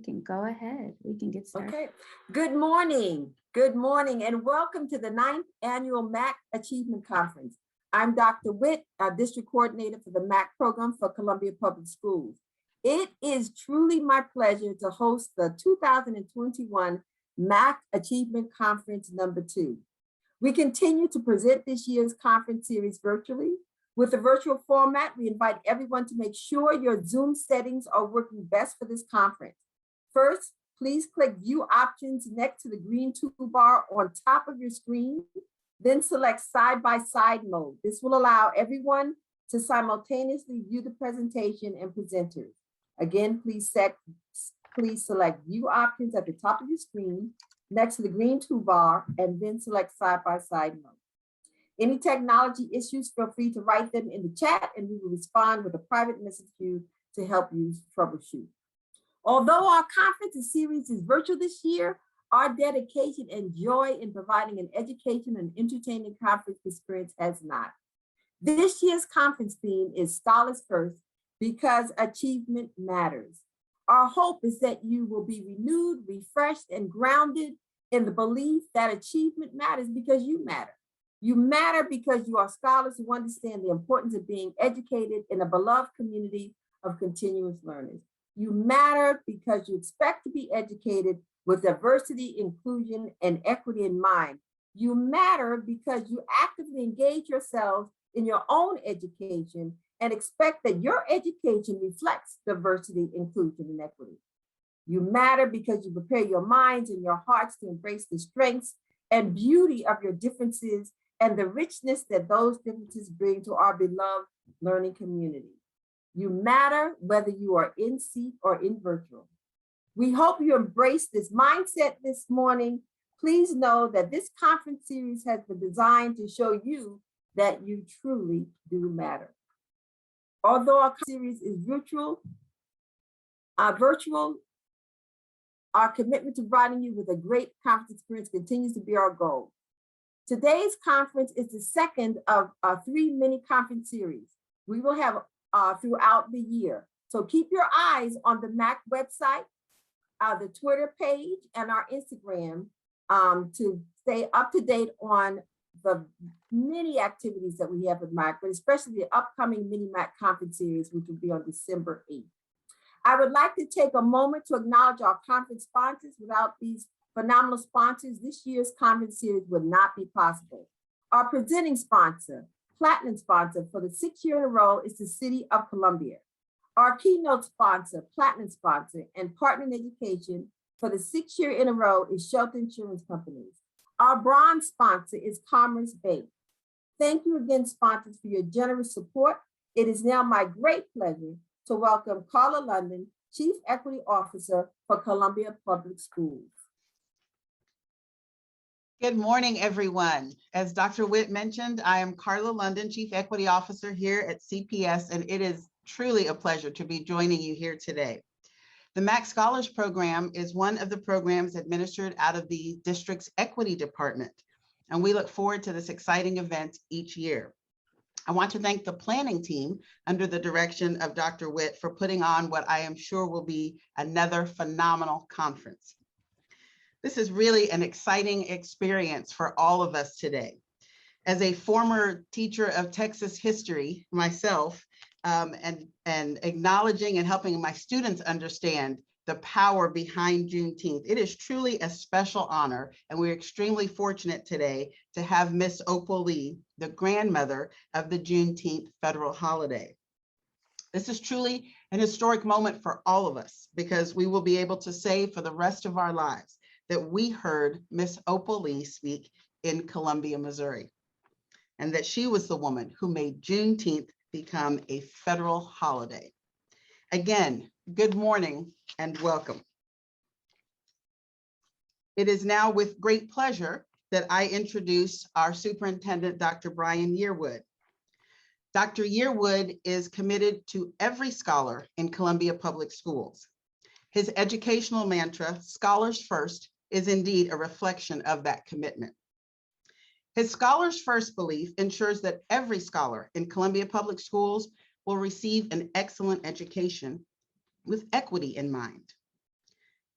can go ahead. We can get started. Okay. Good morning. Good morning, and welcome to the 9th Annual MAC Achievement Conference. I'm Dr. Witt, District Coordinator for the MAC program for Columbia Public Schools. It is truly my pleasure to host the 2021 MAC Achievement Conference #2. We continue to present this year's conference series virtually. With the virtual format, we invite everyone to make sure your Zoom settings are working best for this conference. First, please click View Options next to the green toolbar on top of your screen, then select Side-by-Side mode. This will allow everyone to simultaneously view the presentation and presenters. Again, please select View Options at the top of your screen next to the green toolbar, and then select Side-by-Side mode. Any technology issues, feel free to write them in the chat and we will respond with a private message to you to help you troubleshoot. Although our conference series is virtual this year, our dedication and joy in providing an education and entertaining conference experience has not. This year's conference theme is Scholars First, because achievement matters. Our hope is that you will be renewed, refreshed, and grounded in the belief that achievement matters because you matter. You matter because you are scholars who understand the importance of being educated in a beloved community of continuous learners. You matter because you expect to be educated with diversity, inclusion, and equity in mind. You matter because you actively engage yourselves in your own education and expect that your education reflects diversity, inclusion, and equity. You matter because you prepare your minds and your hearts to embrace the strengths and beauty of your differences and the richness that those differences bring to our beloved learning community. You matter whether you are in seat or in virtual. We hope you embrace this mindset this morning. Please know that this conference series has been designed to show you that you truly do matter. Although our series is virtual, our commitment to providing you with a great conference experience continues to be our goal. Today's conference is the second of 3 mini conference series we will have throughout the year. So keep your eyes on the MAC website, the Twitter page, and our Instagram to stay up to date on the many activities that we have at MAC, but especially the upcoming mini MAC conference series, which will be on December 8th. I would like to take a moment to acknowledge our conference sponsors. Without these phenomenal sponsors, this year's conference series would not be possible. Our presenting sponsor, platinum sponsor for the 6th year in a row, is the City of Columbia. Our keynote sponsor, platinum sponsor, and partner in education for the 6th year in a row is Shelter Insurance Companies. Our bronze sponsor is Commerce Bank. Thank you again, sponsors, for your generous support. It is now my great pleasure to welcome Carla London, Chief Equity Officer for Columbia Public Schools. Good morning, everyone. As Dr. Witt mentioned, I am Carla London, Chief Equity Officer here at CPS, and it is truly a pleasure to be joining you here today. The MAC Scholars Program is one of the programs administered out of the district's equity department, and we look forward to this exciting event each year. I want to thank the planning team under the direction of Dr. Witt for putting on what I am sure will be another phenomenal conference. This is really an exciting experience for all of us today. As a former teacher of Texas history myself, and acknowledging and helping my students understand the power behind Juneteenth, it is truly a special honor, and we're extremely fortunate today to have Miss Opal Lee, the grandmother of the Juneteenth federal holiday. This is truly an historic moment for all of us because we will be able to say for the rest of our lives that we heard Miss Opal Lee speak in Columbia, Missouri, and that she was the woman who made Juneteenth become a federal holiday. Again, good morning and welcome. It is now with great pleasure that I introduce our superintendent, Dr. Brian Yearwood. Dr. Yearwood is committed to every scholar in Columbia Public Schools. His educational mantra, Scholars First, is indeed a reflection of that commitment. His Scholars First belief ensures that every scholar in Columbia Public Schools will receive an excellent education with equity in mind.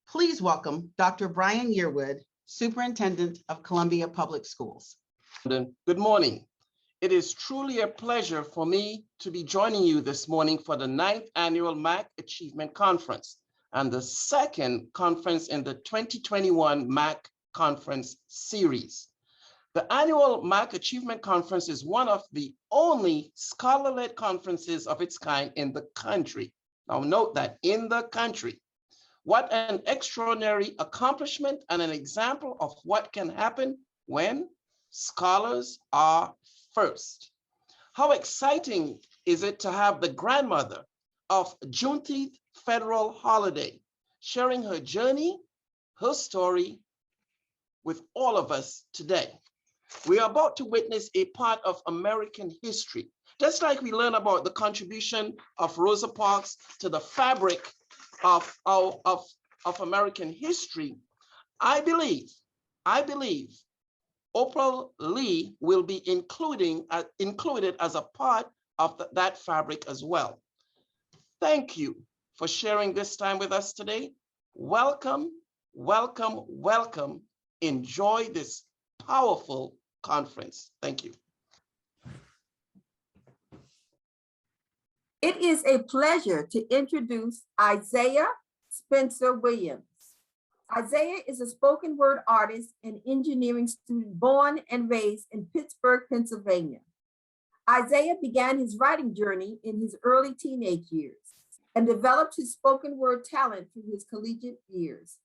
Please welcome Dr. Brian Yearwood, Superintendent of Columbia Public Schools. Good morning. It is truly a pleasure for me to be joining you this morning for the 9th Annual MAC Achievement Conference and the second conference in the 2021 MAC Conference Series. The annual MAC Achievement Conference is one of the only scholar-led conferences of its kind in the country. Now note that, in the country. What an extraordinary accomplishment and an example of what can happen when scholars are first. How exciting is it to have the grandmother of Juneteenth federal holiday sharing her journey, her story with all of us today. We are about to witness a part of American history. Just like we learn about the contribution of Rosa Parks to the fabric of American history, I believe Opal Lee will be included as a part of that fabric as well. Thank you for sharing this time with us today. Welcome, welcome, welcome. Enjoy this powerful conference. Thank you. It is a pleasure to introduce Isaiah Spencer Williams. Isaiah is a spoken word artist and engineering student born and raised in Pittsburgh, Pennsylvania. Isaiah began his writing journey in his early teenage years and developed his spoken word talent through his collegiate years.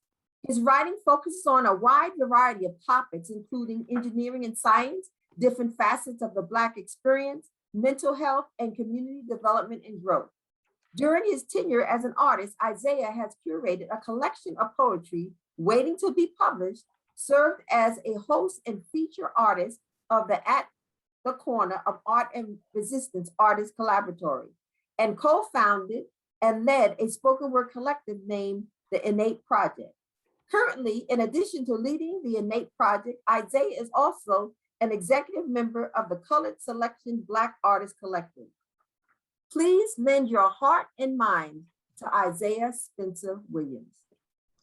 His writing focuses on a wide variety of topics, including engineering and science, different facets of the Black experience, mental health, and community development and growth. During his tenure as an artist, Isaiah has curated a collection of poetry waiting to be published, served as a host and feature artist of the At the Corner of Art and Resistance Artist Collaboratory, and co-founded and led a spoken word collective named the Innate Project. Currently, in addition to leading the Innate Project, Isaiah is also an executive member of the Colored Selection Black Artists Collective. Please lend your heart and mind to Isaiah Spencer Williams.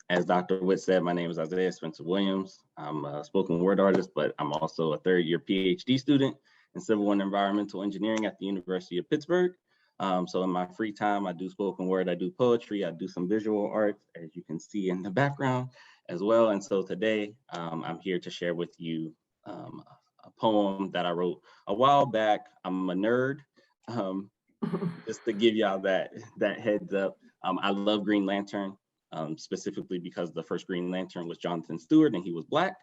As Dr. Witt said, my name is Isaiah Spencer Williams. I'm a spoken word artist, but I'm also a third-year PhD student in civil and environmental engineering at the University of Pittsburgh. So in my free time, I do spoken word, I do poetry, I do some visual art, as you can see in the background as well. And so today, I'm here to share with you a poem that I wrote a while back. I'm a nerd. Just to give y'all that heads up, I love Green Lantern, specifically because the first Green Lantern was Jonathan Stewart and he was Black.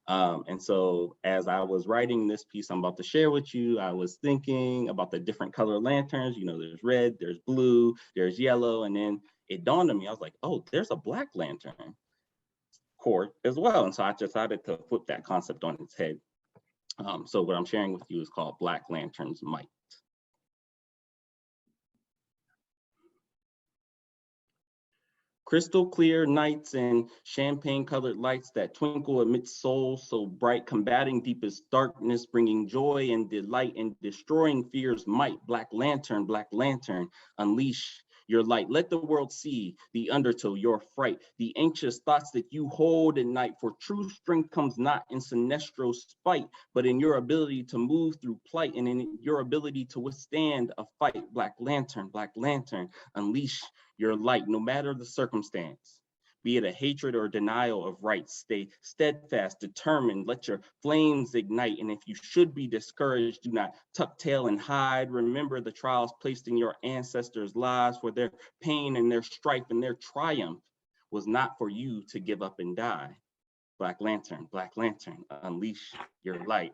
And so as I was writing this piece I'm about to share with you, I was thinking about the different color lanterns. You know, there's red, there's blue, there's yellow, and then it dawned on me, I was like, oh, there's a Black lantern core as well. And so I decided to flip that concept on its head. So what I'm sharing with you is called Black Lantern's Might. Crystal clear nights and champagne colored lights that twinkle amidst souls so bright, combating deepest darkness, bringing joy and delight and destroying fear's might. Black Lantern, unleash your light. Let the world see the undertow, your fright, the anxious thoughts that you hold at night. For true strength comes not in sinestro spite, but in your ability to move through plight and in your ability to withstand a fight. Black Lantern, unleash your light, no matter the circumstance. Be it a hatred or denial of rights, stay steadfast, determined, let your flames ignite. And if you should be discouraged, do not tuck tail and hide. Remember the trials placed in your ancestors' lives, for their pain and their strife and their triumph was not for you to give up and die. Black Lantern, unleash your light.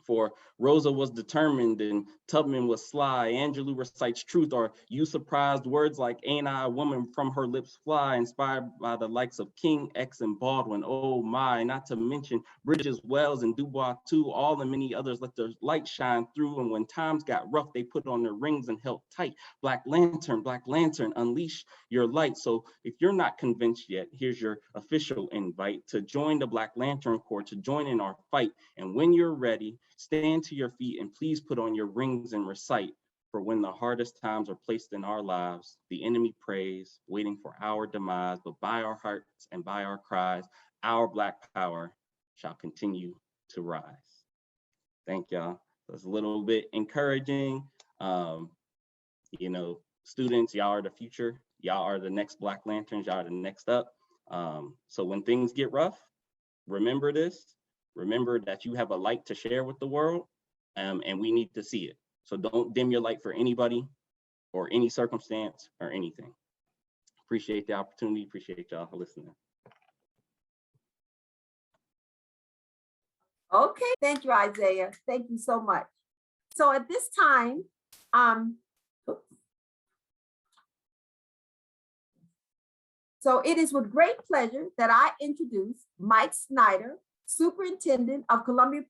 For Rosa was determined and Tubman was sly. Angelou recites truth. Or you surprised words like ain't I a woman from her lips fly, inspired by the likes of King, X, and Baldwin. Oh my, not to mention Bridges, Wells, and Dubois too. All and many others let their light shine through. And when times got rough, they put on their rings and held tight. Black Lantern, unleash your light. So if you're not convinced yet, here's your official invite to join the Black Lantern Corps, to join in our fight. And when you're ready, stand to your feet and please put on your rings and recite. For when the hardest times are placed in our lives, the enemy prays, waiting for our demise, but by our hearts and by our cries, our Black power shall continue to rise. Thank y'all. That's a little bit encouraging. You know, students, y'all are the future. Y'all are the next Black Lanterns. Y'all are the next up. So when things get rough, remember this. Remember that you have a light to share with the world, and we need to see it. So don't dim your light for anybody or any circumstance or anything. Appreciate the opportunity. Appreciate y'all for listening. Okay, thank you, Isaiah. Thank you so much. So at this time, so it is with great pleasure that I introduce Mike Snyder, Superintendent of Columbia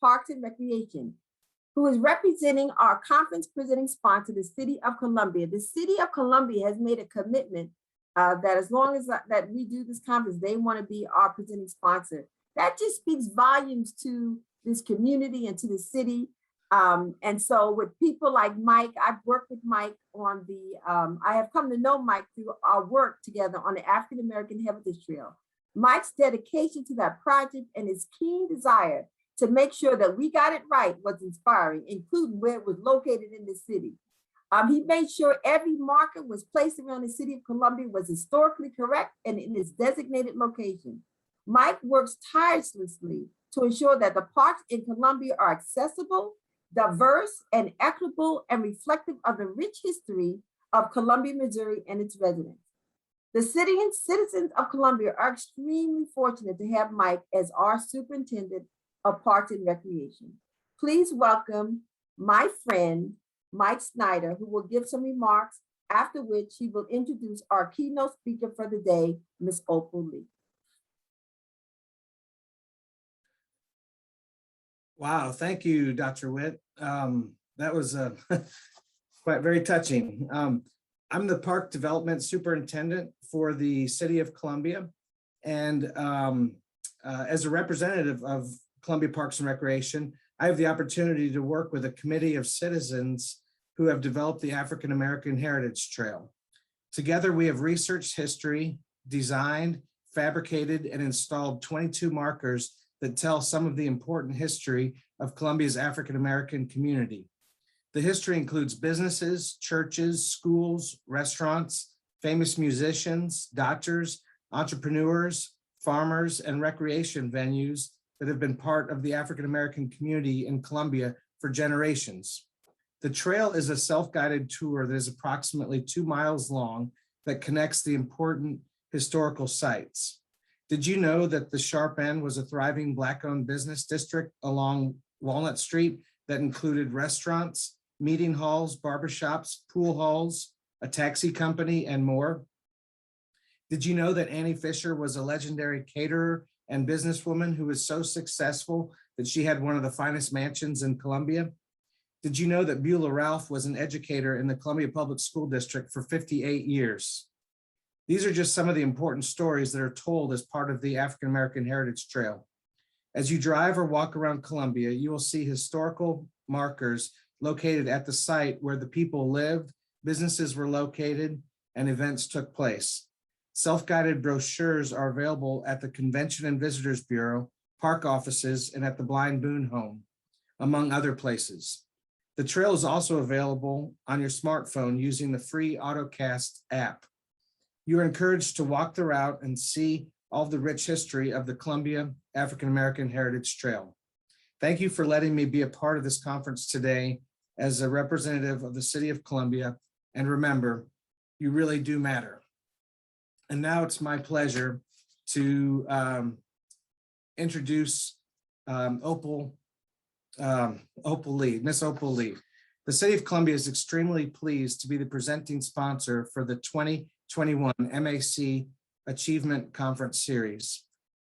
Parks and Recreation, who is representing our conference presenting sponsor, the City of Columbia. The City of Columbia has made a commitment that as long as that we do this conference, they want to be our presenting sponsor. That just speaks volumes to this community and to the city. And so with people like Mike, I've worked with Mike on the, I have come to know Mike through our work together on the African American Heritage Trail. Mike's dedication to that project and his keen desire to make sure that we got it right was inspiring, including where it was located in the city. He made sure every marker was placed around the City of Columbia was historically correct and in its designated location. Mike works tirelessly to ensure that the parks in Columbia are accessible, diverse, and equitable, and reflective of the rich history of Columbia, Missouri, and its residents. The city and citizens of Columbia are extremely fortunate to have Mike as our Superintendent of Parks and Recreation. Please welcome my friend, Mike Snyder, who will give some remarks, after which he will introduce our keynote speaker for the day, Ms. Opal Lee. Wow, thank you, Dr. Witt. That was quite very touching. I'm the Park Development Superintendent for the City of Columbia. And as a representative of Columbia Parks and Recreation, I have the opportunity to work with a committee of citizens who have developed the African American Heritage Trail. Together, we have researched history, designed, fabricated, and installed 22 markers that tell some of the important history of Columbia's African American community. The history includes businesses, churches, schools, restaurants, famous musicians, doctors, entrepreneurs, farmers, and recreation venues that have been part of the African American community in Columbia for generations. The trail is a self-guided tour that is approximately 2 miles long that connects the important historical sites. Did you know that the Sharp End was a thriving Black-owned business district along Walnut Street that included restaurants, meeting halls, barbershops, pool halls, a taxi company, and more? Did you know that Annie Fisher was a legendary caterer and businesswoman who was so successful that she had one of the finest mansions in Columbia? Did you know that Beulah Ralph was an educator in the Columbia Public School District for 58 years? These are just some of the important stories that are told as part of the African American Heritage Trail. As you drive or walk around Columbia, you will see historical markers located at the site where the people lived, businesses were located, and events took place. Self-guided brochures are available at the Convention and Visitors Bureau, park offices, and at the Blind Boon Home, among other places. The trail is also available on your smartphone using the free AutoCast app. You are encouraged to walk the route and see all the rich history of the Columbia African American Heritage Trail. Thank you for letting me be a part of this conference today as a representative of the City of Columbia. And remember, you really do matter. And now it's my pleasure to introduce Opal Lee, Miss Opal Lee. The City of Columbia is extremely pleased to be the presenting sponsor for the 2021 MAC Achievement Conference Series.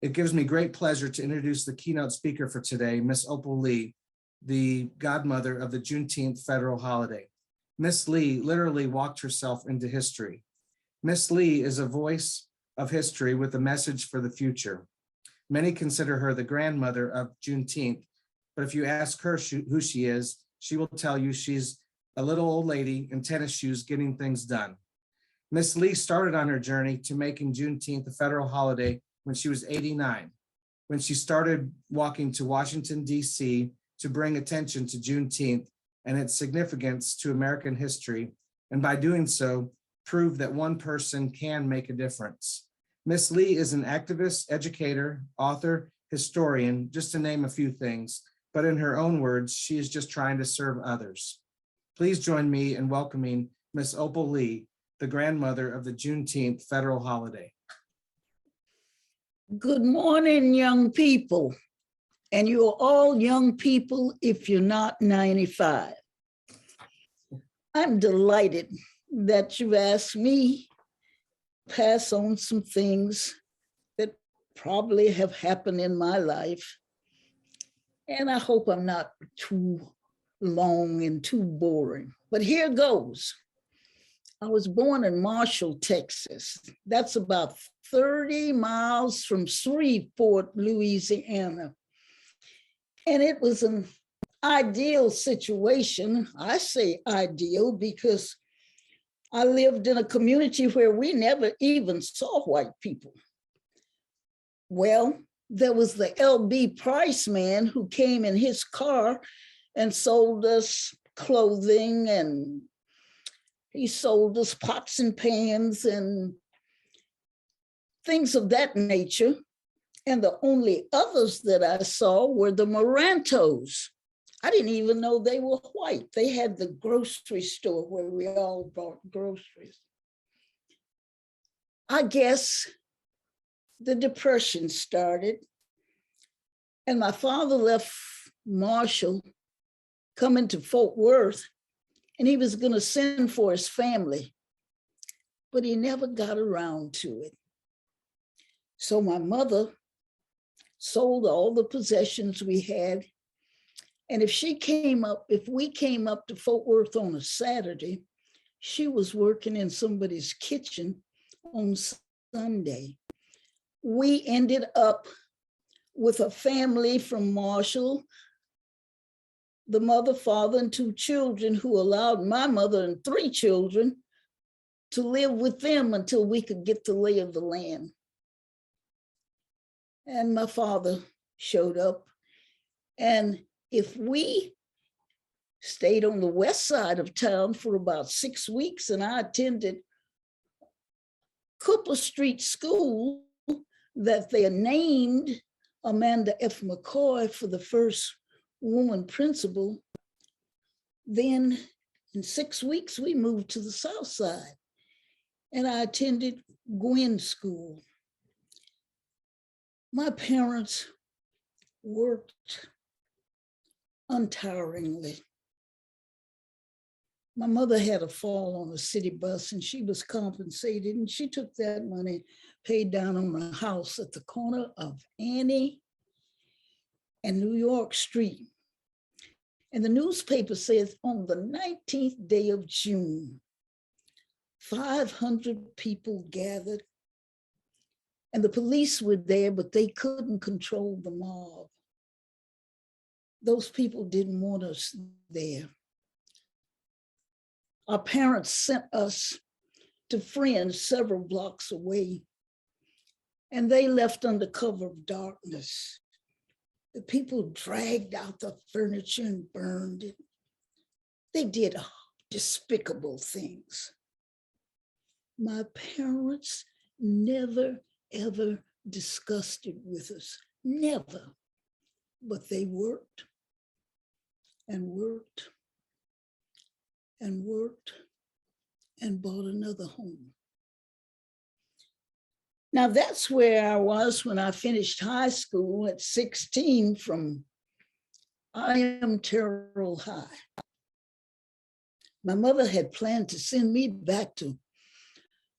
It gives me great pleasure to introduce the keynote speaker for today, Miss Opal Lee, the godmother of the Juneteenth federal holiday. Miss Lee literally walked herself into history. Miss Lee is a voice of history with a message for the future. Many consider her the grandmother of Juneteenth, but if you ask her who she is, she will tell you she's a little old lady in tennis shoes getting things done. Miss Lee started on her journey to making Juneteenth a federal holiday when she was 89, when she started walking to Washington, D.C. to bring attention to Juneteenth and its significance to American history, and by doing so, prove that one person can make a difference. Miss Lee is an activist, educator, author, historian, just to name a few things, but in her own words, she is just trying to serve others. Please join me in welcoming Miss Opal Lee, the grandmother of the Juneteenth federal holiday. Good morning, young people. And you're all young people if you're not 95. I'm delighted that you've asked me to pass on some things that probably have happened in my life. And I hope I'm not too long and too boring, but here goes. I was born in Marshall, Texas. That's about 30 miles from Shreveport, Louisiana. And it was an ideal situation. I say ideal because I lived in a community where we never even saw white people. Well, there was the L.B. Price man who came in his car and sold us clothing, and he sold us pots and pans and things of that nature. And the only others that I saw were the Morantos. I didn't even know they were white. They had the grocery store where we all bought groceries. I guess the Depression started, and my father left Marshall, coming to Fort Worth, and he was going to send for his family, but he never got around to it. So my mother sold all the possessions we had. And if we came up to Fort Worth on a Saturday, she was working in somebody's kitchen on Sunday. We ended up with a family from Marshall, the mother, father, and 2 children, who allowed my mother and 3 children to live with them until we could get the lay of the land. And my father showed up. And if we stayed on the west side of town for about 6 weeks, and I attended Cooper Street School that they named Amanda F. McCoy for the first woman principal, then in 6 weeks, we moved to the south side. And I attended Gwynn School. My parents worked untiringly. My mother had a fall on a city bus and she was compensated, and she took that money, paid down on a house at the corner of Annie and New York Street. And the newspaper says on the 19th day of June, 500 people gathered, and the police were there, but they couldn't control the mob. Those people didn't want us there. Our parents sent us to friends several blocks away, and they left under cover of darkness. The people dragged out the furniture and burned it. They did despicable things. My parents never, ever discussed it with us, never. But they worked and worked and worked and bought another home. Now that's where I was when I finished high school at 16 from Terrell High. My mother had planned to send me back to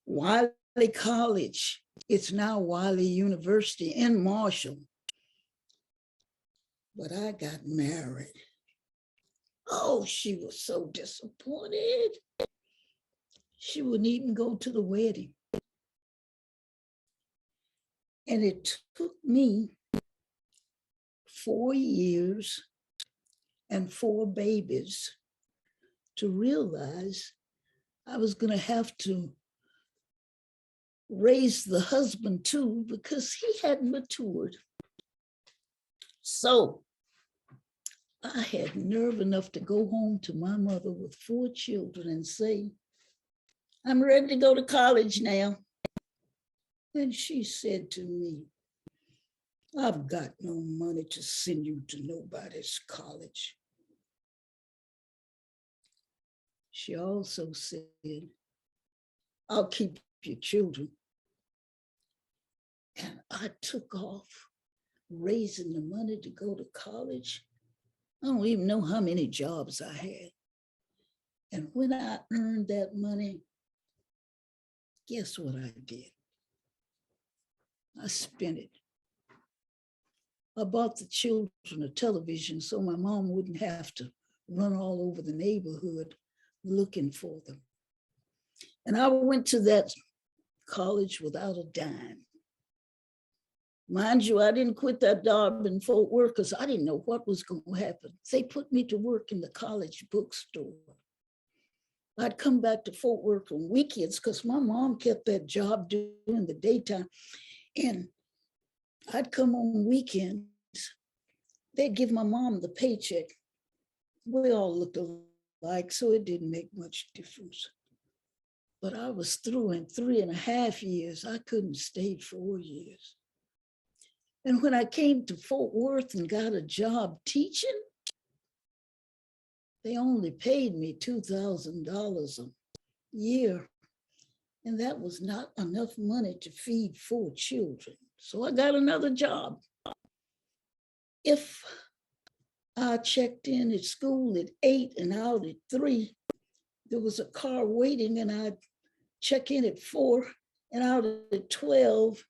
Wiley College. It's now Wiley University in Marshall. But I got married. Oh, she was so disappointed. She wouldn't even go to the wedding. And it took me 4 years and 4 babies to realize I was going to have to raise the husband too, because he hadn't matured. So I had nerve enough to go home to my mother with 4 children and say, I'm ready to go to college now. And she said to me, I've got no money to send you to nobody's college. She also said, I'll keep your children. And I took off raising the money to go to college. I don't even know how many jobs I had. And when I earned that money, guess what I did? I spent it. I bought the children a television so my mom wouldn't have to run all over the neighborhood looking for them. And I went to that college without a dime. Mind you, I didn't quit that job in Fort Worth because I didn't know what was going to happen. They put me to work in the college bookstore. I'd come back to Fort Worth on weekends because my mom kept that job during the daytime. And I'd come on weekends. They'd give my mom the paycheck. We all looked alike, so it didn't make much difference. But I was through in 3.5 years. I couldn't stay 4 years. And when I came to Fort Worth and got a job teaching, they only paid me $2,000 a year. And that was not enough money to feed 4 children. So I got another job. If I checked in at school at 8 and out at 3, there was a car waiting, and I'd check in at 4 and out at 12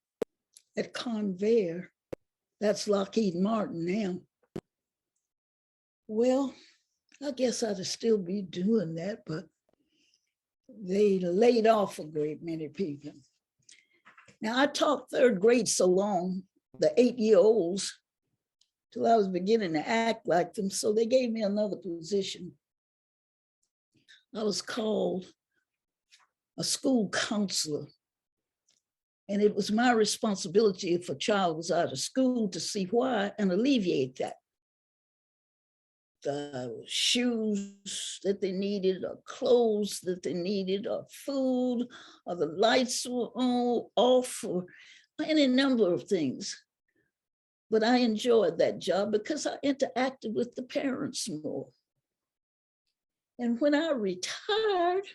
at Convair. That's Lockheed Martin now. Well, I guess I'd still be doing that, but they laid off a great many people. Now, I taught 3rd grade so long, the 8-year-olds, till I was beginning to act like them, so they gave me another position. I was called a school counselor, and it was my responsibility if a child was out of school to see why and alleviate that. The shoes that they needed, or clothes that they needed, or food, or the lights were on, off, or any number of things. But I enjoyed that job because I interacted with the parents more. And when I retired,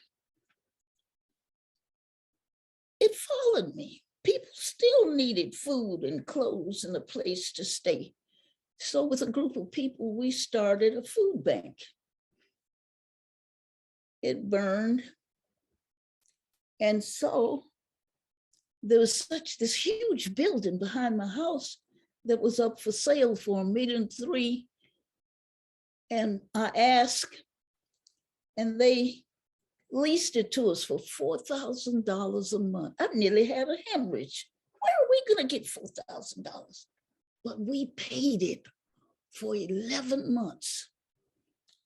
it followed me. People still needed food and clothes and a place to stay. So with a group of people, we started a food bank. It burned. And so there was this huge building behind my house that was up for sale for $1.3 million. And I asked, and they leased it to us for $4,000 a month. I nearly had a hemorrhage. Where are we going to get $4,000? But we paid it for 11 months.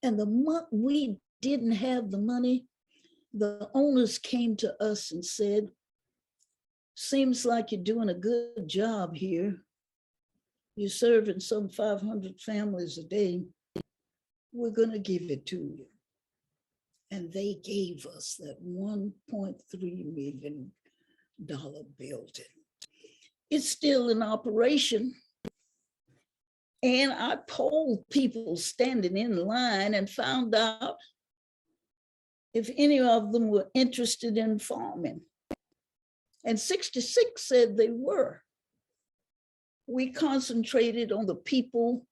And the month we didn't have the money, the owners came to us and said, seems like you're doing a good job here. You're serving some 500 families a day. We're going to give it to you. And they gave us that $1.3 million building. It's still in operation. And I polled people standing in line and found out if any of them were interested in farming. And 66 said they were. We concentrated on the people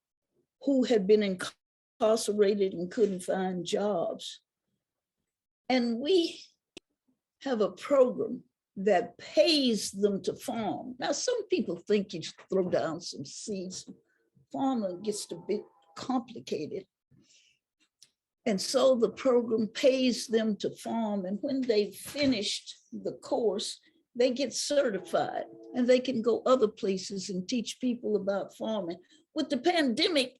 who had been incarcerated and couldn't find jobs. And we have a program that pays them to farm. Now, some people think you throw down some seeds. Farming gets a bit complicated. And so the program pays them to farm. And when they've finished the course, they get certified and they can go other places and teach people about farming. With the pandemic,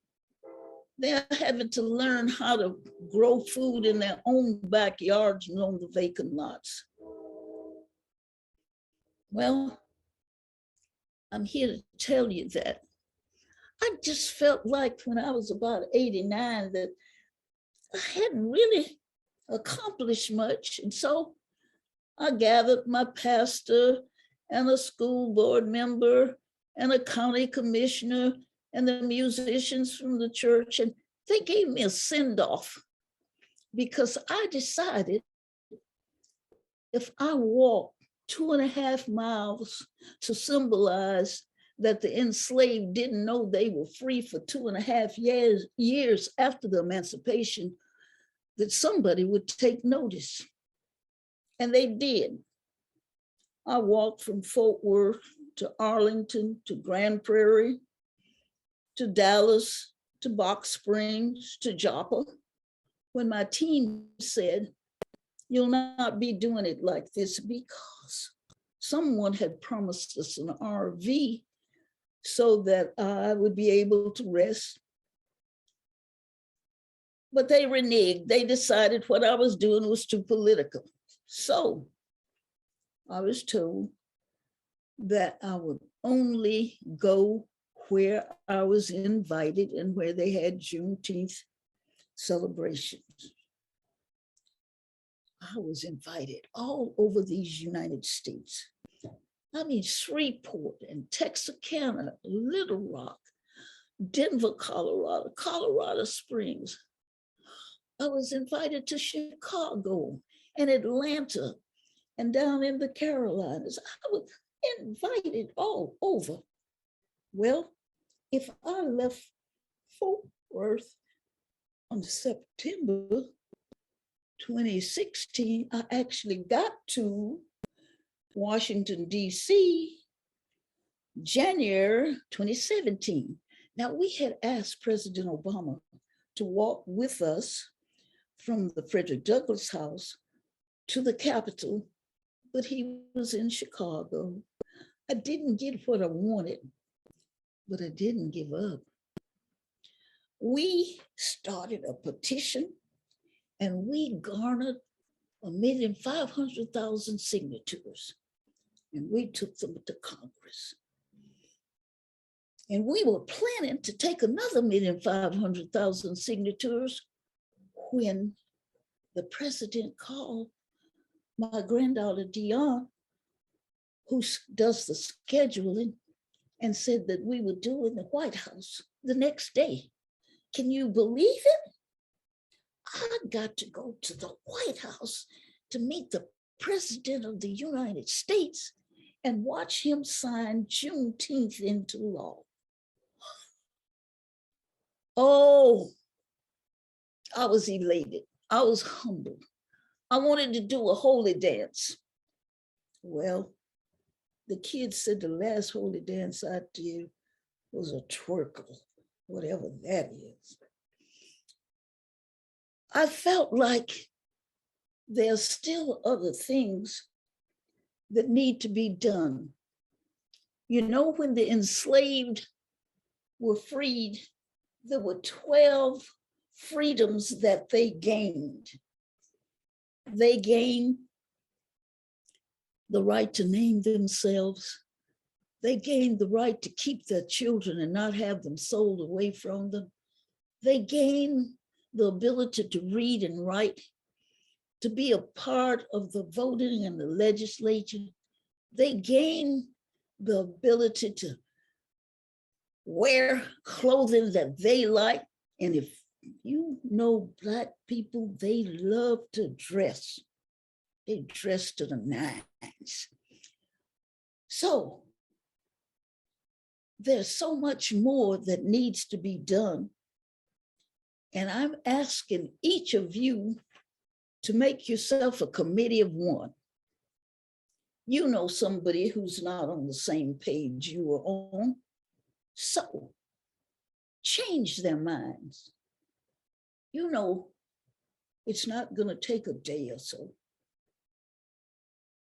they're having to learn how to grow food in their own backyards and on the vacant lots. Well, I'm here to tell you that I just felt like when I was about 89 that I hadn't really accomplished much. And so I gathered my pastor and a school board member and a county commissioner and the musicians from the church, and they gave me a send-off because I decided if I walked 2.5 miles to symbolize that the enslaved didn't know they were free for 2.5 years after the emancipation, that somebody would take notice. And they did. I walked from Fort Worth to Arlington to Grand Prairie to Dallas to Box Springs to Joppa when my team said, "You'll not be doing it like this because someone had promised us an RV so that I would be able to rest." But they reneged. They decided what I was doing was too political. So I was told that I would only go where I was invited and where they had Juneteenth celebrations. I was invited all over these United States. I mean, Shreveport and Texarkana, Little Rock, Denver, Colorado, Colorado Springs. I was invited to Chicago and Atlanta and down in the Carolinas. I was invited all over. Well, if I left Fort Worth on September 2016, I actually got to Washington, D.C. January 2017. Now, we had asked President Obama to walk with us from the Frederick Douglass House to the Capitol, but he was in Chicago. I didn't get what I wanted, but I didn't give up. We started a petition and we garnered 1,500,000 signatures, and we took them to Congress. And we were planning to take another 1,500,000 signatures when the president called my granddaughter Dion, who does the scheduling, and said that we would do in the White House the next day. Can you believe it? I got to go to the White House to meet the President of the United States and watch him sign Juneteenth into law. Oh, I was elated. I was humbled. I wanted to do a holy dance. Well, the kids said the last holy dance I did was a twerkle, whatever that is. I felt like there's still other things that need to be done. You know, when the enslaved were freed, there were 12 freedoms that they gained. They gained the right to name themselves. They gained the right to keep their children and not have them sold away from them. They gained the ability to read and write, to be a part of the voting and the legislature. They gained the ability to wear clothing that they like. And if you know Black people, they love to dress. They dress to the nines. So there's so much more that needs to be done. And I'm asking each of you to make yourself a committee of one. You know somebody who's not on the same page you are on. So change their minds. You know, it's not going to take a day or so.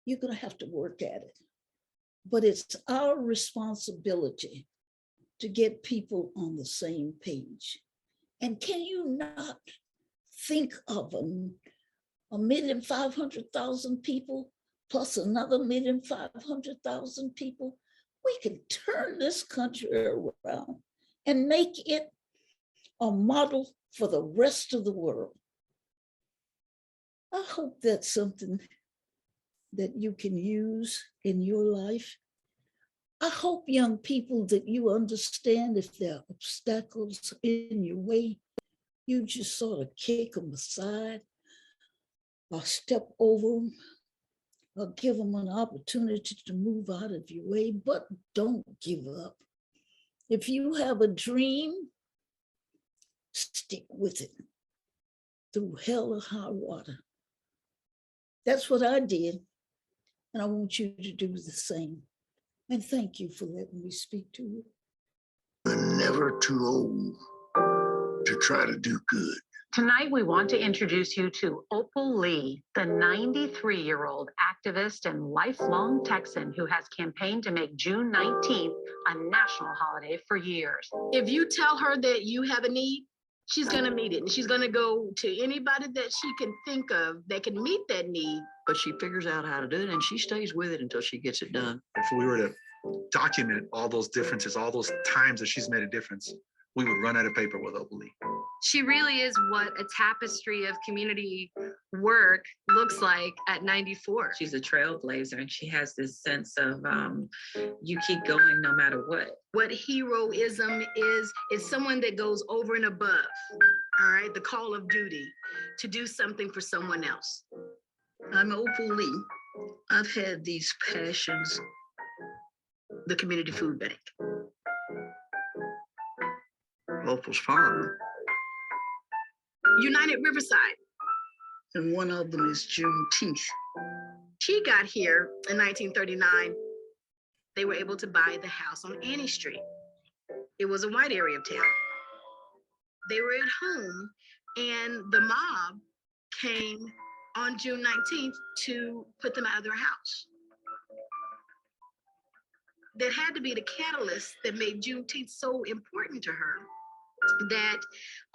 You're going to have to work at it. But it's our responsibility to get people on the same page. And can you not think of 1,500,000 people plus another 1,500,000 people, we can turn this country around and make it a model for the rest of the world. I hope that's something that you can use in your life. I hope, young people, that you understand if there are obstacles in your way, you just sort of kick them aside or step over them or give them an opportunity to move out of your way, but don't give up. If you have a dream, stick with it through hell or high water. That's what I did, and I want you to do the same. And thank you for letting me speak to you. You're never too old to try to do good. Tonight, we want to introduce you to Opal Lee, the 93-year-old activist and lifelong Texan who has campaigned to make June 19th a national holiday for years. If you tell her that you have a need, she's going to meet it. And she's going to go to anybody that she can think of that can meet that need. But she figures out how to do it and she stays with it until she gets it done. If we were to document all those differences, all those times that she's made a difference, we would run out of paper with Opal Lee. She really is what a tapestry of community work looks like at 94. She's a trailblazer and she has this sense of you keep going no matter what. What heroism is someone that goes over and above, all right, the call of duty to do something for someone else. I'm Opal Lee. I've had these passions. The community food bank. Opal's Farm. United Riverside. And one of them is Juneteenth. She got here in 1939. They were able to buy the house on Annie Street. It was a white area of town. They were at home and the mob came on June 19th to put them out of their house. That had to be the catalyst that made Juneteenth so important to her, that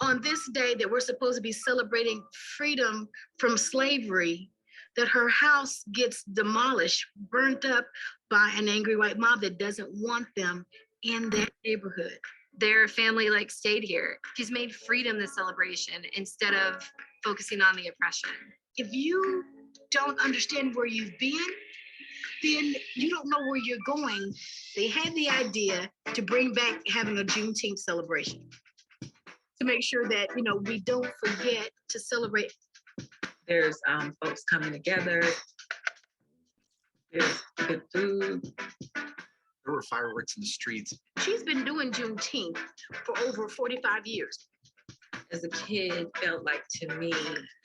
on this day that we're supposed to be celebrating freedom from slavery, that her house gets demolished, burnt up by an angry white mob that doesn't want them in that neighborhood. Their family stayed here. She's made freedom the celebration instead of focusing on the oppression. If you don't understand where you've been, then you don't know where you're going. They had the idea to bring back having a Juneteenth celebration to make sure that, we don't forget to celebrate. There's folks coming together. There's good food. There were fireworks in the streets. She's been doing Juneteenth for over 45 years. As a kid, felt like to me,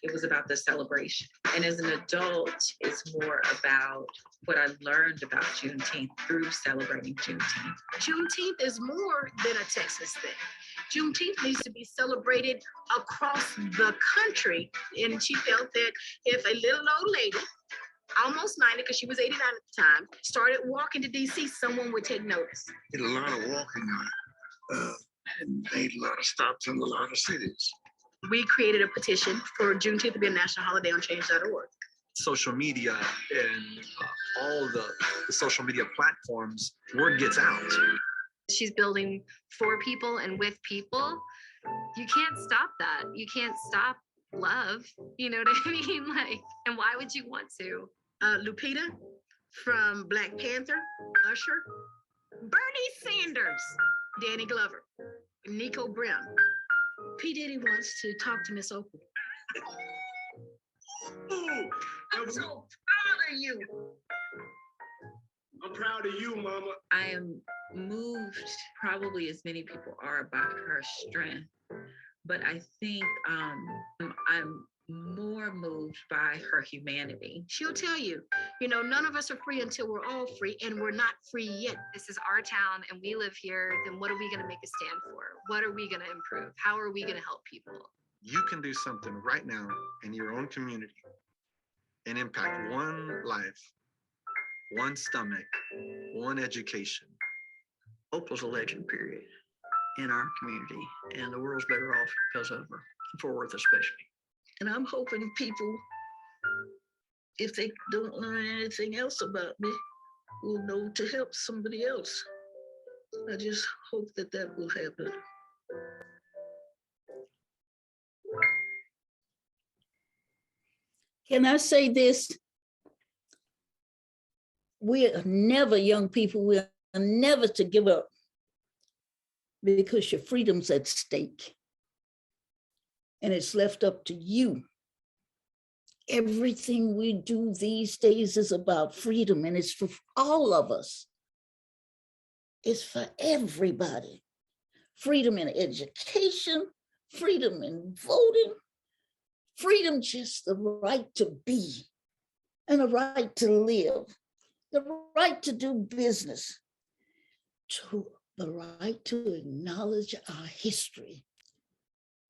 it was about the celebration. And as an adult, it's more about what I learned about Juneteenth through celebrating Juneteenth. Juneteenth is more than a Texas thing. Juneteenth needs to be celebrated across the country. And she felt that if a little old lady, almost 90, because she was 89 at the time, started walking to DC, someone would take notice. Did a lot of walking and made a lot of stops in a lot of cities. We created a petition for Juneteenth to be a national holiday on change.org. Social media and all the social media platforms, word gets out. She's building for people and with people. You can't stop that. You can't stop love. You know what I mean? And why would you want to? Lupita from Black Panther, Usher, Bernie Sanders, Danny Glover, Nico Brim. P. Diddy wants to talk to Miss Opal. I'm so proud of you. I'm proud of you, Mama. I am moved, probably as many people are, by her strength. But I think I'm more moved by her humanity. She'll tell you, none of us are free until we're all free, and we're not free yet. This is our town and we live here, then what are we going to make a stand for? What are we going to improve? How are we going to help people? You can do something right now in your own community and impact one life, one stomach, one education. Opal's a legend, period, in our community, and the world's better off because of her, Fort Worth especially. And I'm hoping people if they don't learn anything else about me, will know to help somebody else. I just hope that that will happen. Can I say this? We are never, young people, we are never to give up because your freedom's at stake. And it's left up to you. Everything we do these days is about freedom, and it's for all of us. It's for everybody. Freedom in education, freedom in voting, freedom just the right to be, and the right to live, the right to do business, the right to acknowledge our history.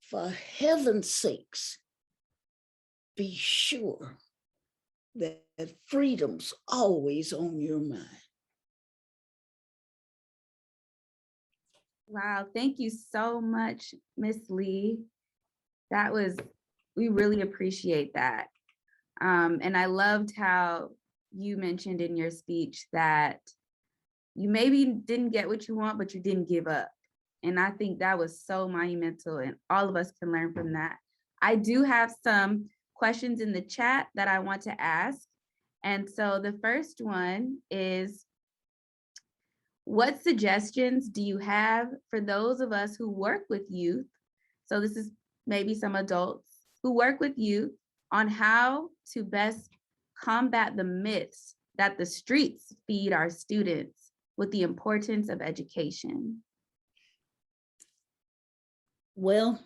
For heaven's sakes, be sure that freedom's always on your mind. Wow, thank you so much, Miss Lee. We really appreciate that. And I loved how you mentioned in your speech that you maybe didn't get what you want, but you didn't give up. And I think that was so monumental, and all of us can learn from that. I do have some questions in the chat that I want to ask. And so the first one is, what suggestions do you have for those of us who work with youth? So this is maybe some adults who work with youth on how to best combat the myths that the streets feed our students with the importance of education. Well,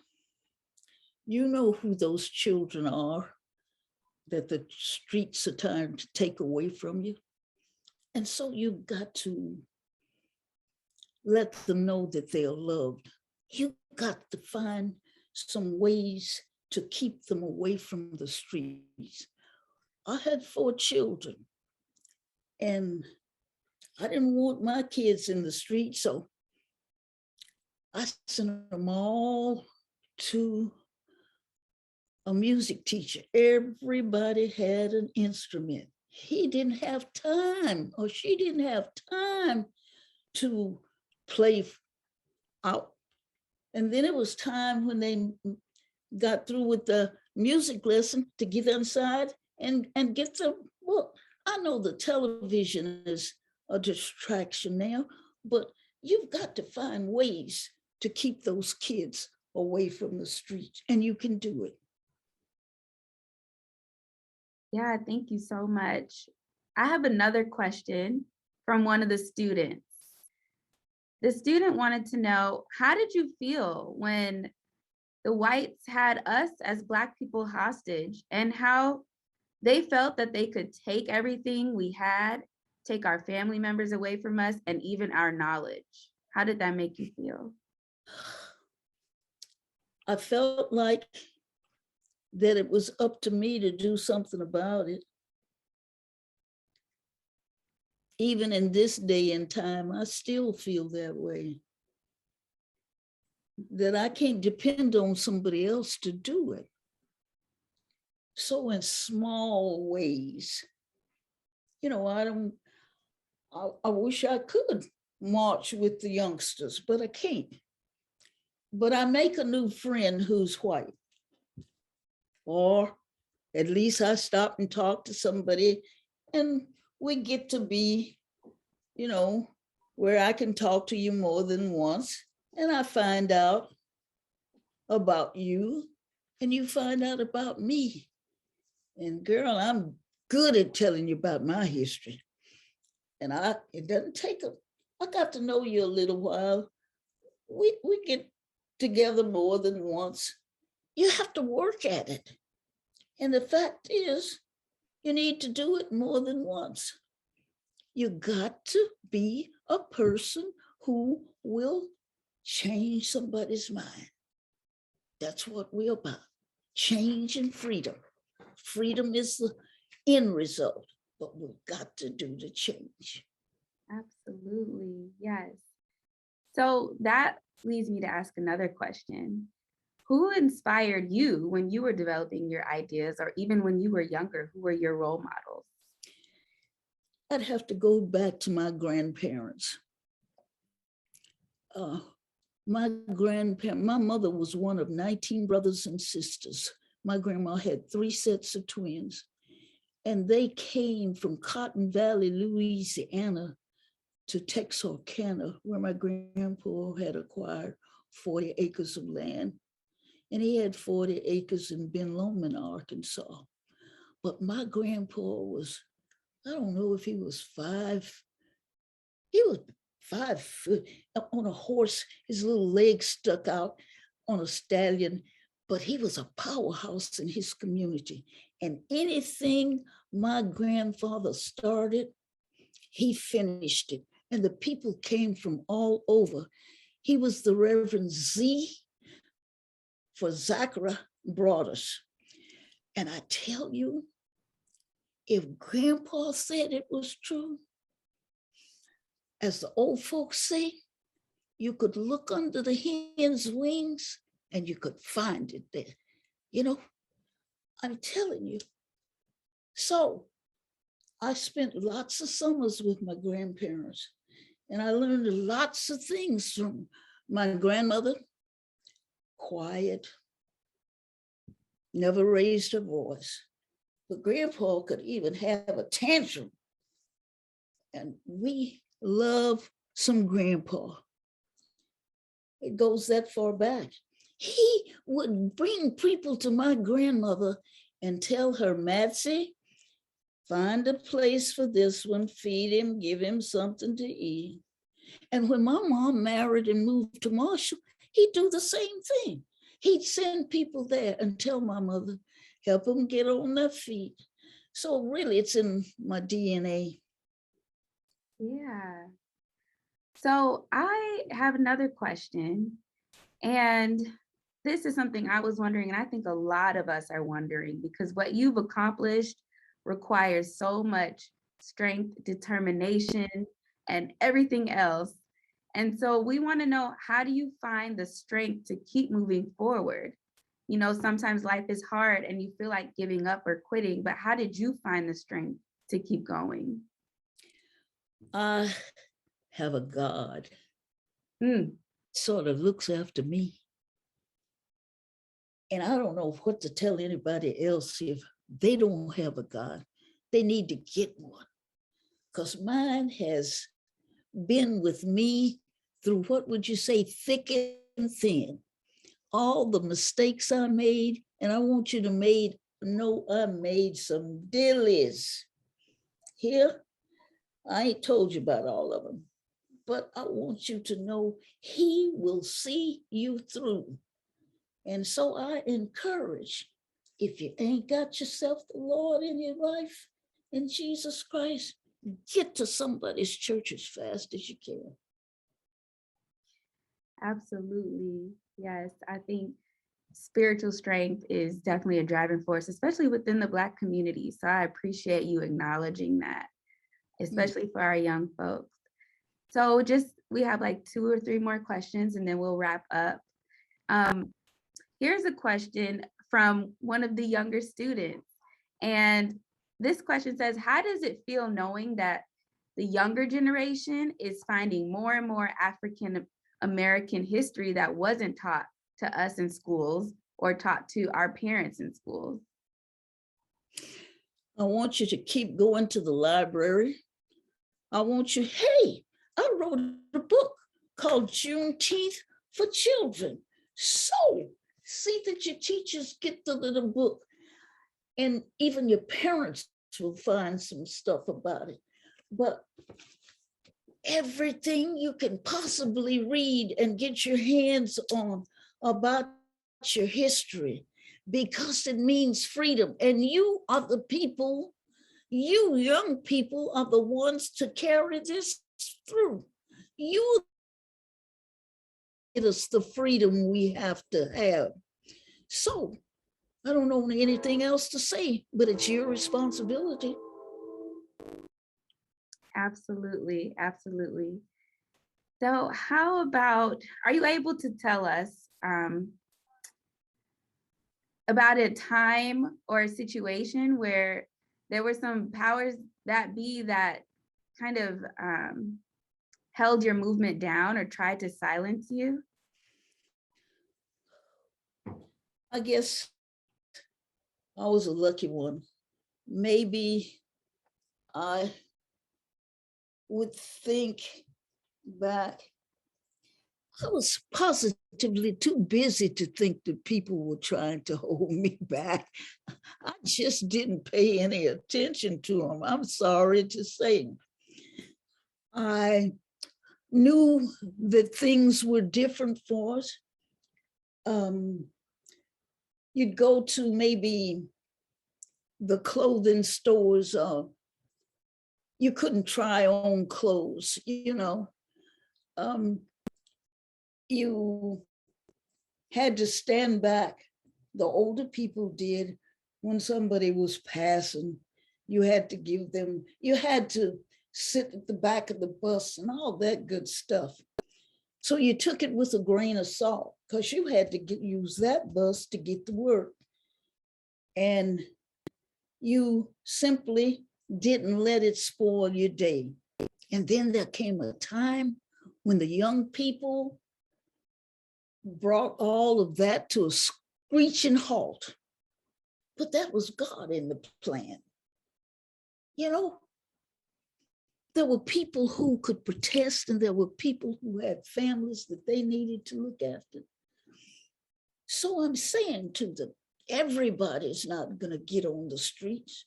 you know who those children are that the streets are trying to take away from you. And so you've got to let them know that they are loved. You got to find some ways to keep them away from the streets. I had 4 children, and I didn't want my kids in the street, so I sent them all to a music teacher. Everybody had an instrument. He didn't have time, or she didn't have time to play out. And then it was time when they got through with the music lesson to get inside and get the book. I know the television is a distraction now, but you've got to find ways to keep those kids away from the streets, and you can do it. Yeah, thank you so much. I have another question from one of the students. The student wanted to know, how did you feel when the whites had us as Black people hostage, and how they felt that they could take everything we had, take our family members away from us, and even our knowledge? How did that make you feel? I felt like that it was up to me to do something about it. Even in this day and time, I still feel that way. That I can't depend on somebody else to do it. So in small ways, you know, I wish I could march with the youngsters, but I can't. But I make a new friend who's white. Or at least I stop and talk to somebody, and we get to be, you know, where I can talk to you more than once, and I find out about you, and you find out about me. And girl, I'm good at telling you about my history. And it doesn't take I got to know you a little while. We get together more than once. You have to work at it. And the fact is, you need to do it more than once. You got to be a person who will change somebody's mind. That's what we're about. Change and freedom. Freedom is the end result, but we've got to do the change. Absolutely, yes. So that leads me to ask another question. who inspired you when you were developing your ideas, or even when you were younger? Who were your role models? I'd have to go back to my grandparents. My mother was one of 19 brothers and sisters. My grandma had 3 sets of twins, and they came from Cotton Valley, Louisiana to Texarkana, where my grandpa had acquired 40 acres of land. And he had 40 acres in Ben Lomond, Arkansas. But my grandpa was, I don't know if he was 5, he was 5 foot on a horse, his little legs stuck out on a stallion, but he was a powerhouse in his community. And anything my grandfather started, he finished it. And the people came from all over. He was the Reverend Z for Zachary Broadus. And I tell you, if Grandpa said it was true, as the old folks say, you could look under the hen's wings and you could find it there. You know, I'm telling you. So I spent lots of summers with my grandparents, and I learned lots of things from my grandmother. Quiet, never raised her voice. But Grandpa could even have a tantrum. And we love some Grandpa. It goes that far back. He would bring people to my grandmother and tell her, Matsy, find a place for this one, feed him, give him something to eat. And when my mom married and moved to Marshall, he'd do the same thing. He'd send people there and tell my mother, help them get on their feet. So really, it's in my DNA. Yeah. So I have another question. And this is something I was wondering, and I think a lot of us are wondering, because what you've accomplished requires so much strength, determination, and everything else. And so we want to know, how do you find the strength to keep moving forward? You know, sometimes life is hard and you feel like giving up or quitting, but how did you find the strength to keep going? I have a God sort of looks after me. And I don't know what to tell anybody else if they don't have a God. They need to get one, because mine has been with me through, what would you say, thick and thin. All the mistakes I made, and I want you to know I made some dillies. Here, I ain't told you about all of them, but I want you to know he will see you through. And so I encourage, if you ain't got yourself the Lord in your life, in Jesus Christ, get to somebody's church as fast as you can. Absolutely. Yes, I think spiritual strength is definitely a driving force, especially within the Black community. So I appreciate you acknowledging that, especially for our young folks. So we have like 2 or 3 more questions and then we'll wrap up. Here's a question from one of the younger students. And this question says, how does it feel knowing that the younger generation is finding more and more African American history that wasn't taught to us in schools or taught to our parents in schools? I want you to keep going to the library. I want you, hey, I wrote a book called Juneteenth for Children. So see that your teachers get the little book, and even your parents will find some stuff about it. But everything you can possibly read and get your hands on about your history, because it means freedom. And you are the people, you young people are the ones to carry this through. You get us the freedom we have to have. So I don't know anything else to say, but it's your responsibility. Absolutely, absolutely. So how about, are you able to tell us about a time or a situation where there were some powers that be that kind of held your movement down or tried to silence you? I guess I was a lucky one. Maybe I would think back. I was positively too busy to think that people were trying to hold me back. I just didn't pay any attention to them. I'm sorry to say. I knew that things were different for us. You'd go to maybe the clothing stores, you couldn't try on clothes, you know. You had to stand back. The older people did. When somebody was passing, you had to give them, you had to sit at the back of the bus and all that good stuff. So you took it with a grain of salt because you had to use that bus to get to work. And you simply didn't let it spoil your day. And then there came a time when the young people brought all of that to a screeching halt. But that was God in the plan. You know, there were people who could protest and there were people who had families that they needed to look after. So I'm saying to them, everybody's not going to get on the streets,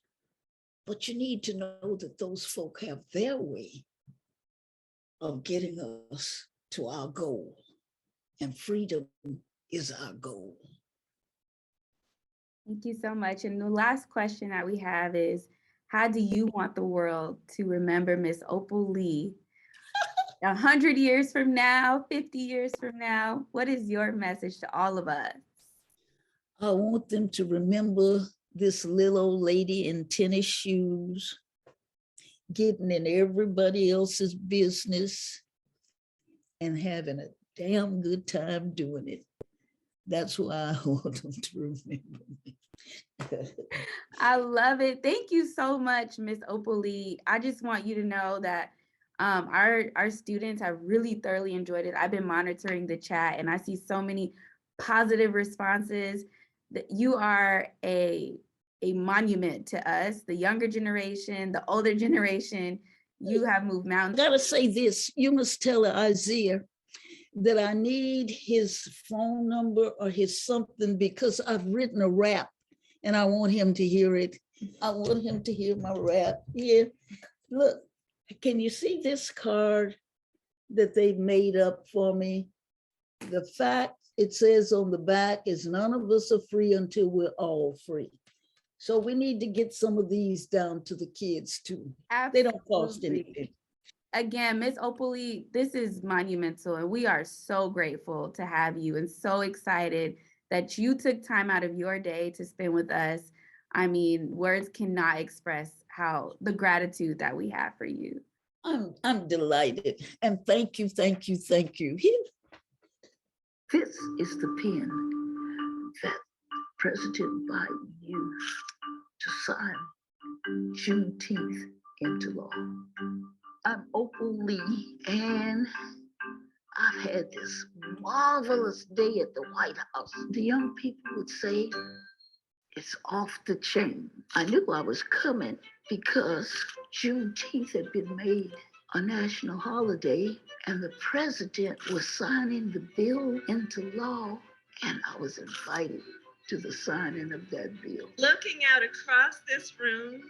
but you need to know that those folk have their way of getting us to our goal, and freedom is our goal. Thank you so much. And the last question that we have is, how do you want the world to remember Miss Opal Lee 100 years from now, 50 years from now? What is your message to all of us? I want them to remember this little old lady in tennis shoes, getting in everybody else's business and having a damn good time doing it. That's why I want them to remember me. I love it. Thank you so much, Miss Opal Lee. I just want you to know that our students have really thoroughly enjoyed it. I've been monitoring the chat and I see so many positive responses. That you are a monument to us, the younger generation, the older generation. You have moved mountains. I gotta say this, you must tell Isaiah that I need his phone number or his something because I've written a rap and I want him to hear it. I want him to hear my rap. Yeah, look, can you see this card that they've made up for me? The fact it says on the back is none of us are free until we're all free. So we need to get some of these down to the kids too. Absolutely. They don't cost anything. Again, Miss Opal Lee, this is monumental and we are so grateful to have you and so excited that you took time out of your day to spend with us. I mean, words cannot express how the gratitude that we have for you. I'm delighted and thank you, thank you, thank you. Here. This is the pen that President Biden used to sign Juneteenth into law. I'm Opal Lee, and I've had this marvelous day at the White House. The young people would say, it's off the chain. I knew I was coming because Juneteenth had been made a national holiday, and the president was signing the bill into law, and I was invited to the signing of that bill. Looking out across this room,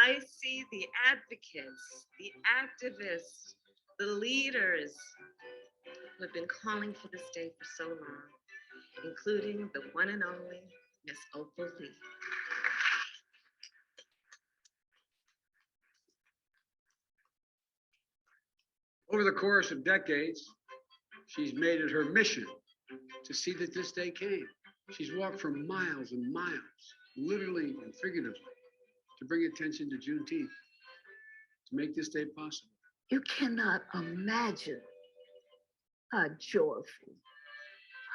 I see the advocates, the activists, the leaders who have been calling for this day for so long, including the one and only Miss Opal Lee. Over the course of decades, she's made it her mission to see that this day came. She's walked for miles and miles, literally and figuratively, to bring attention to Juneteenth, to make this day possible. You cannot imagine how joyful,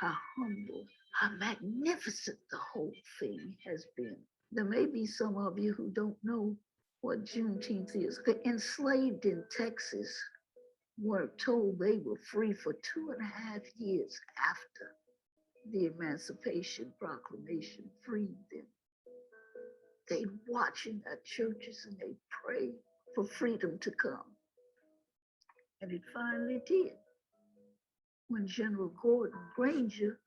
how humble, how magnificent the whole thing has been. There may be some of you who don't know what Juneteenth is. The enslaved in Texas were told they were free for 2.5 years after the Emancipation Proclamation freed them. They'd watch in their churches and they'd pray for freedom to come. And it finally did when General Gordon Granger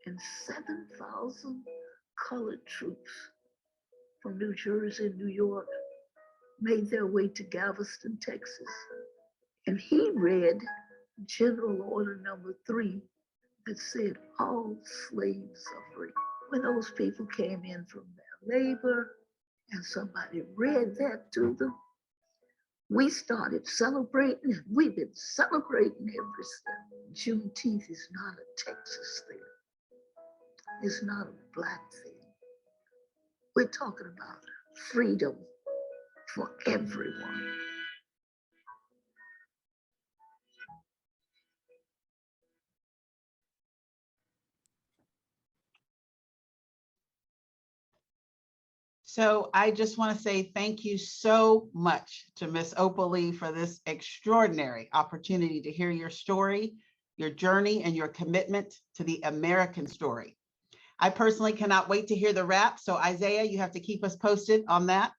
and 7,000 colored troops from New Jersey and New York made their way to Galveston, Texas. And he read General Order Number 3 that said all slaves are free. When those people came in from their labor and somebody read that to them, we started celebrating, and we've been celebrating ever since. Juneteenth is not a Texas thing. It's not a Black thing. We're talking about freedom for everyone. So I just want to say thank you so much to Miss Opal Lee for this extraordinary opportunity to hear your story, your journey, and your commitment to the American story. I personally cannot wait to hear the rap. So Isaiah, you have to keep us posted on that.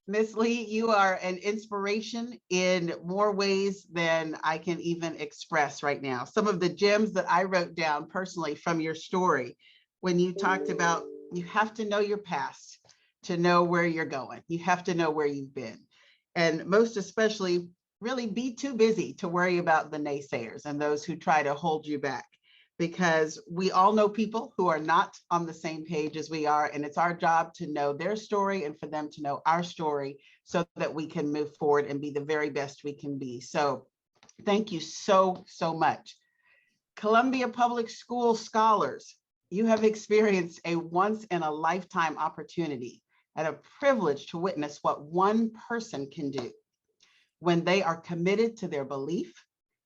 Miss Lee, you are an inspiration in more ways than I can even express right now. Some of the gems that I wrote down personally from your story, when you talked about you have to know your past to know where you're going. You have to know where you've been. And most especially, really be too busy to worry about the naysayers and those who try to hold you back. Because we all know people who are not on the same page as we are, and it's our job to know their story and for them to know our story so that we can move forward and be the very best we can be. So thank you so, so much. Columbia Public School scholars, you have experienced a once in a lifetime opportunity and a privilege to witness what one person can do when they are committed to their belief.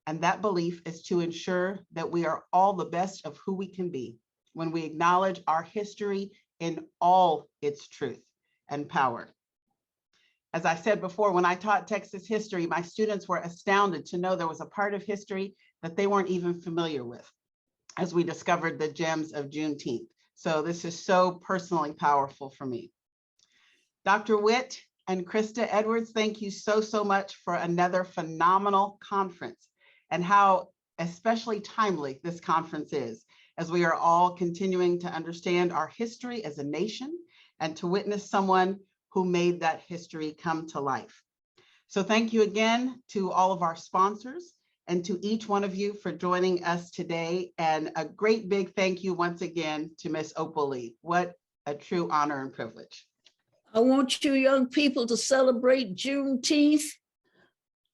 And that belief is to ensure that we are all the best of who we can be when we acknowledge our history in all its truth and power. As I said before, when I taught Texas history, my students were astounded to know there was a part of history that they weren't even familiar with as we discovered the gems of Juneteenth. So this is so personally powerful for me. Dr. Witt and Krista Edwards, thank you so, so much for another phenomenal conference, and how especially timely this conference is as we are all continuing to understand our history as a nation and to witness someone who made that history come to life. So thank you again to all of our sponsors and to each one of you for joining us today. And a great big thank you once again to Miss Opal Lee. What a true honor and privilege. I want you young people to celebrate Juneteenth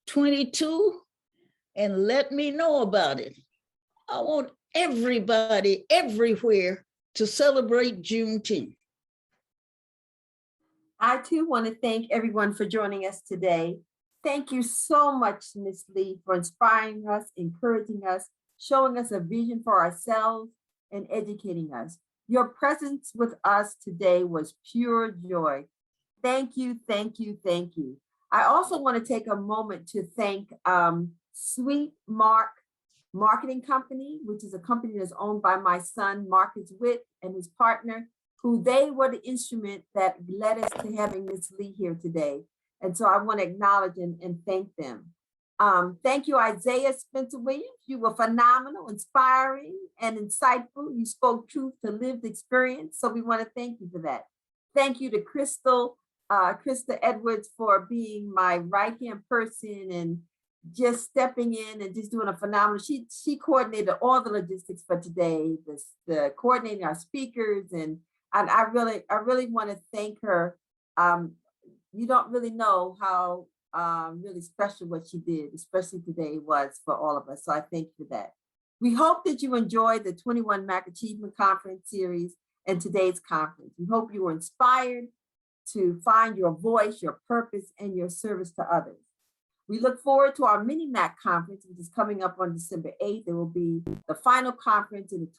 22 and let me know about it. I want everybody everywhere to celebrate Juneteenth. I too want to thank everyone for joining us today. Thank you so much, Ms. Lee, for inspiring us, encouraging us, showing us a vision for ourselves, and educating us. Your presence with us today was pure joy. Thank you, thank you, thank you. I also want to take a moment to thank Sweet Mark Marketing Company, which is a company that's owned by my son, Marcus Witt, and his partner, who they were the instrument that led us to having Ms. Lee here today. And so I want to acknowledge and thank them. Thank you, Isaiah Spencer Williams. You were phenomenal, inspiring, and insightful. You spoke truth to lived experience. So we want to thank you for that. Thank you to Krista Edwards for being my right-hand person and just stepping in and just doing a phenomenal. She coordinated all the logistics for today, the coordinating our speakers, and I really want to thank her. You don't really know how really special what she did, especially today, was for all of us. So I thank you for that. We hope that you enjoyed the 21 MAC Achievement Conference series and today's conference. We hope you were inspired to find your voice, your purpose, and your service to others. We look forward to our mini MAC conference, which is coming up on December 8th. It will be the final conference in the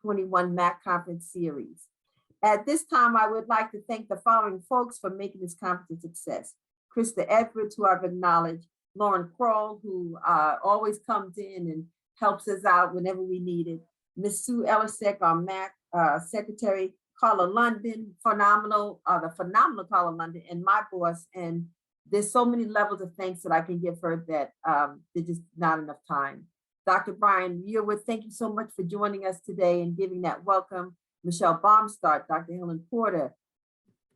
2021 MAC Conference Series. At this time, I would like to thank the following folks for making this conference a success. Krista Edwards, who I've acknowledged, Lauren Kroll, who always comes in and helps us out whenever we need it, Ms. Sue Ellisek, our MAC Secretary, Carla London, the phenomenal Carla London, and my boss. And there's so many levels of thanks that I can give her that there's just not enough time. Dr. Brian Yearwood, thank you so much for joining us today and giving that welcome. Michelle Baumstart, Dr. Helen Porter,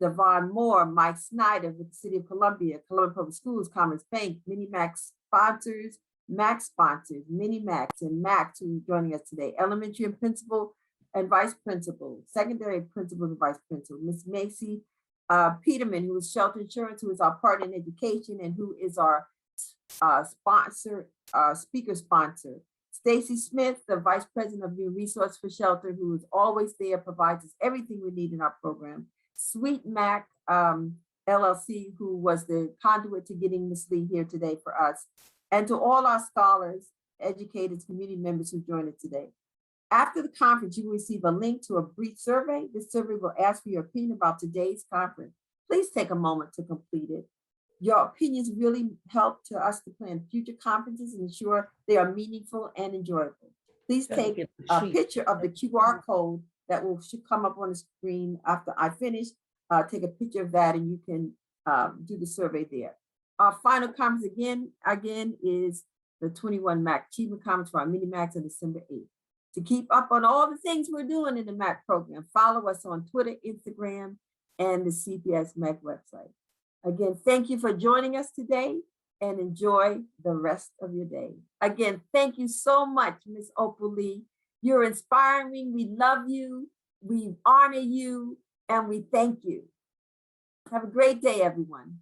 Devon Moore, Mike Snyder with the City of Columbia, Columbia Public Schools, Commerce Bank, Mini Mac sponsors, Mini Macs, and Macs who are joining us today. Elementary and principal and vice principal, secondary principal and vice principal, Ms. Macy Peterman, who is Shelter Insurance, who is our partner in education and who is our speaker sponsor. Stacy Smith, the Vice President of New Resource for Shelter, who is always there, provides us everything we need in our program. Sweet Mac LLC, who was the conduit to getting Ms. Lee here today for us. And to all our scholars, educators, community members who joined us today. After the conference, you will receive a link to a brief survey. This survey will ask for your opinion about today's conference. Please take a moment to complete it. Your opinions really help to us to plan future conferences and ensure they are meaningful and enjoyable. Please take a picture of the QR code that should come up on the screen after I finish. Take a picture of that and you can do the survey there. Our final conference again is the 21 MAC Achievement Conference for our Mini Macs on December 8th. To keep up on all the things we're doing in the MAC program, follow us on Twitter, Instagram, and the CPS MAC website. Again, thank you for joining us today and enjoy the rest of your day. Again, thank you so much, Ms. Opal Lee. You're inspiring. We love you. We honor you and we thank you. Have a great day, everyone.